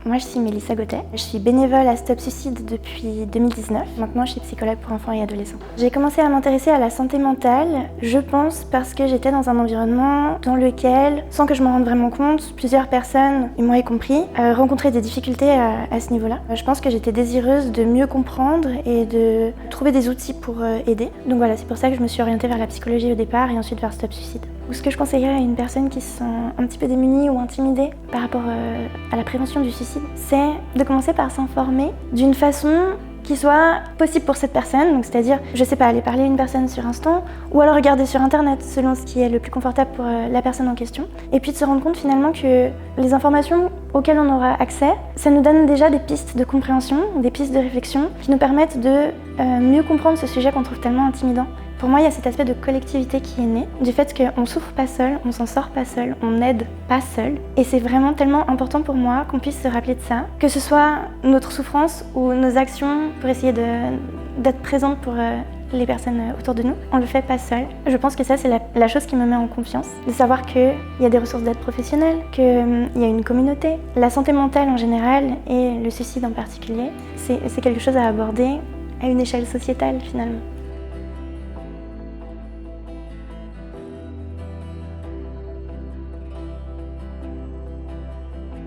Moi, je suis Mélissa Gauthier. Je suis bénévole à Stop Suicide depuis 2019. Maintenant, je suis psychologue pour enfants et adolescents. J'ai commencé à m'intéresser à la santé mentale, je pense parce que j'étais dans un environnement dans lequel, sans que je m'en rende vraiment compte, plusieurs personnes, et moi y compris, rencontraient des difficultés à ce niveau-là. Je pense que j'étais désireuse de mieux comprendre et de trouver des outils pour aider. Donc voilà, c'est pour ça que je me suis orientée vers la psychologie au départ et ensuite vers Stop Suicide. Ce que je conseillerais à une personne qui se sent un petit peu démunie ou intimidée par rapport à la prévention du suicide, c'est de commencer par s'informer d'une façon qui soit possible pour cette personne, donc c'est-à-dire, je sais pas, aller parler à une personne sur Instant, ou alors regarder sur Internet, selon ce qui est le plus confortable pour la personne en question, et puis de se rendre compte finalement que les informations auxquelles on aura accès, ça nous donne déjà des pistes de compréhension, des pistes de réflexion, qui nous permettent de mieux comprendre ce sujet qu'on trouve tellement intimidant. Pour moi, il y a cet aspect de collectivité qui est né, du fait qu'on souffre pas seul, on s'en sort pas seul, on n'aide pas seul. Et c'est vraiment tellement important pour moi qu'on puisse se rappeler de ça, que ce soit notre souffrance ou nos actions pour essayer d'être présente pour les personnes autour de nous. On le fait pas seul. Je pense que ça, c'est la chose qui me met en confiance, de savoir qu'il y a des ressources d'aide professionnelle, qu'il y a une communauté. La santé mentale en général et le suicide en particulier, c'est quelque chose à aborder à une échelle sociétale finalement.